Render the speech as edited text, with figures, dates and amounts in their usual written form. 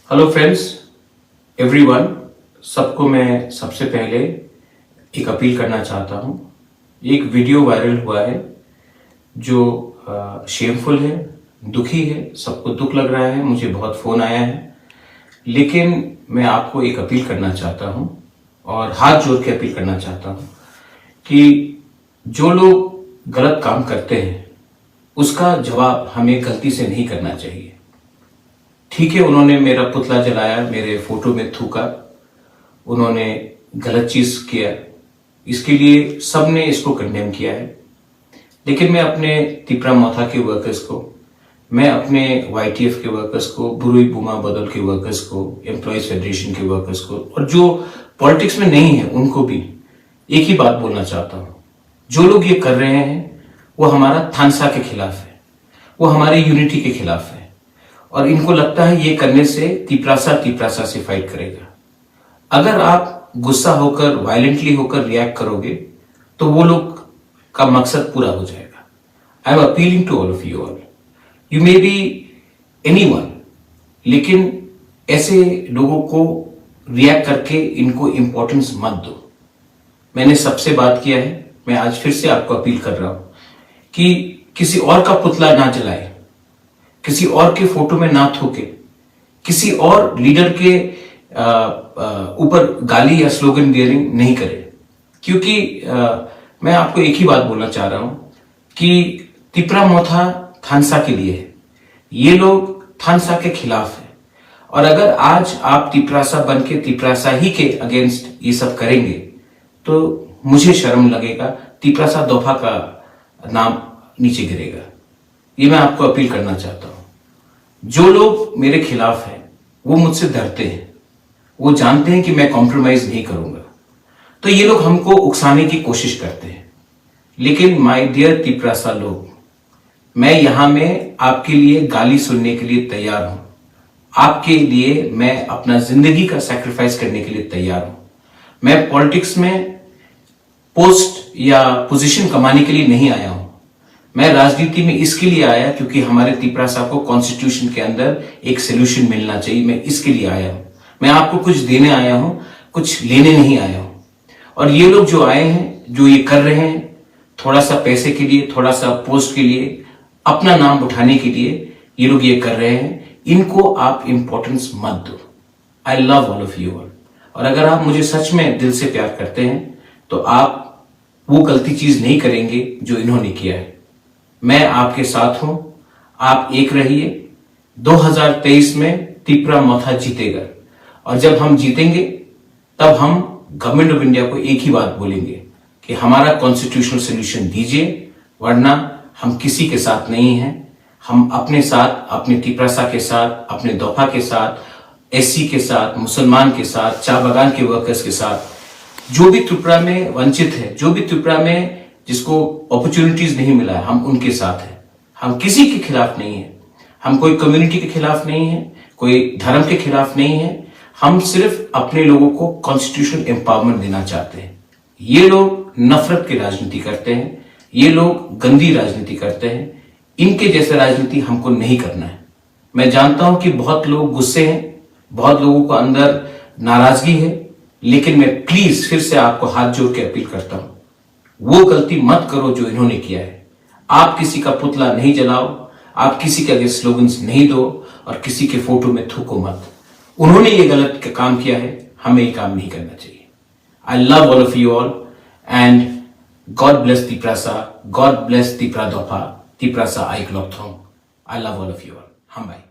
Hello friends, everyone. सबको मैं सबसे पहले एक अपील करना चाहता हूं। एक वीडियो वायरल हुआ है जो शेमफुल है, दुखी है, सबको दुख लग रहा है, मुझे बहुत फोन आया है। लेकिन मैं आपको एक अपील करना चाहता हूं और हाथ जोड़ के अपील करना चाहता हूं कि जो लोग गलत काम करते हैं उसका जवाब हमें गलती से नहीं करना चाहिए। ठीक है, उन्होंने मेरा पुतला जलाया, मेरे फोटो में थूका, उन्होंने गलत चीज किया, इसके लिए सबने इसको कंडेम किया है। लेकिन मैं अपने तिपरा मोथा के वर्कर्स को, मैं अपने YTF के वर्कर्स को, बुरुई बुमा बदल के वर्कर्स को, एम्प्लॉयज फेडरेशन के वर्कर्स को और जो पॉलिटिक्स में नहीं है उनको भी एक ही बात बोलना चाहता हूं। जो लोग ये कर रहे हैं वो हमारा थानसा के खिलाफ है, वो हमारे यूनिटी के खिलाफ है और इनको लगता है ये करने से तिपरासा से फाइट करेगा। अगर आप गुस्सा होकर, वायलेंटली होकर रिएक्ट करोगे तो वो लोग का मकसद पूरा हो जाएगा। I am appealing to all of you all, you may be anyone, लेकिन ऐसे लोगों को रिएक्ट करके इनको इंपॉर्टेंस मत दो। मैंने सबसे बात किया है, मैं आज फिर से आपको अपील कर रहा हूं कि किसी और का पुतला ना जलाए, किसी और के फोटो में ना थूके, किसी और लीडर के ऊपर गाली या स्लोगन बियरिंग नहीं करे। क्योंकि मैं आपको एक ही बात बोलना चाह रहा हूं कि तिपरा मोथा थानसा के लिए है, ये लोग थानसा के खिलाफ है। और अगर आज आप तिपरासा बन के तिपरासा ही के अगेंस्ट ये सब करेंगे तो मुझे शर्म लगेगा, तिपरासा दोफा का नाम नीचे गिरेगा। ये मैं आपको अपील करना चाहता हूं। जो लोग मेरे खिलाफ हैं वो मुझसे डरते हैं, वो जानते हैं कि मैं कॉम्प्रोमाइज नहीं करूंगा, तो ये लोग हमको उकसाने की कोशिश करते हैं। लेकिन माय डियर तिपरासा लोग, मैं यहां में आपके लिए गाली सुनने के लिए तैयार हूं। आपके लिए मैं अपना जिंदगी का सैक्रिफाइस करने के लिए तैयार हूं। मैं पॉलिटिक्स में पोस्ट या पोजीशन कमाने के लिए नहीं आया हूं। मैं राजनीति में इसके लिए आया क्योंकि हमारे तिपरासा को कॉन्स्टिट्यूशन के अंदर एक सोल्यूशन मिलना चाहिए। मैं इसके लिए आया हूं। मैं आपको कुछ देने आया हूं, कुछ लेने नहीं आया हूं। और ये लोग जो आए हैं, जो ये कर रहे हैं, थोड़ा सा पैसे के लिए, थोड़ा सा पोस्ट के लिए, अपना नाम उठाने के लिए ये लोग ये कर रहे हैं, इनको आप इंपॉर्टेंस मत दो। आई love all of you all. और अगर आप मुझे सच में दिल से प्यार करते हैं तो आप वो गलती चीज नहीं करेंगे जो इन्होंने किया है। मैं आपके साथ हूं, आप एक रहिए। 2023 में तिपरा मोथा जीतेगा और जब हम जीतेंगे तब हम गवर्नमेंट ऑफ इंडिया को एक ही बात बोलेंगे कि हमारा कॉन्स्टिट्यूशनल सोल्यूशन दीजिए, वरना हम किसी के साथ नहीं हैं। हम अपने साथ, अपने तिपरासा के साथ, अपने दोफा के साथ, SC के साथ, मुसलमान के साथ, चाय बागान के वर्कर्स के साथ, जो भी त्रिपुरा में वंचित है, जो भी त्रिपुरा में जिसको अपॉर्चुनिटीज नहीं मिला है, हम उनके साथ हैं। हम किसी के खिलाफ नहीं है, हम कोई कम्युनिटी के खिलाफ नहीं है, कोई धर्म के खिलाफ नहीं है। हम सिर्फ अपने लोगों को कॉन्स्टिट्यूशनल एम्पावरमेंट देना चाहते हैं। ये लोग नफरत की राजनीति करते हैं, ये लोग गंदी राजनीति करते हैं। इनके जैसे राजनीति हमको नहीं करना है। मैं जानता हूं कि बहुत लोग गुस्से हैं, बहुत लोगों को अंदर नाराजगी है, लेकिन मैं प्लीज फिर से आपको हाथ जोड़ के अपील करता हूं, वो गलती मत करो जो इन्होंने किया है। आप किसी का पुतला नहीं जलाओ, आप किसी के आगे स्लोगन्स नहीं दो और किसी के फोटो में थूको मत। उन्होंने ये गलत काम किया है, हमें ये काम नहीं करना चाहिए। I love all of you all and God bless Tiprasa, God bless Tipra दोफा, तिपरासा आई क्लॉक थोंग। I love all of you all. हम बाय।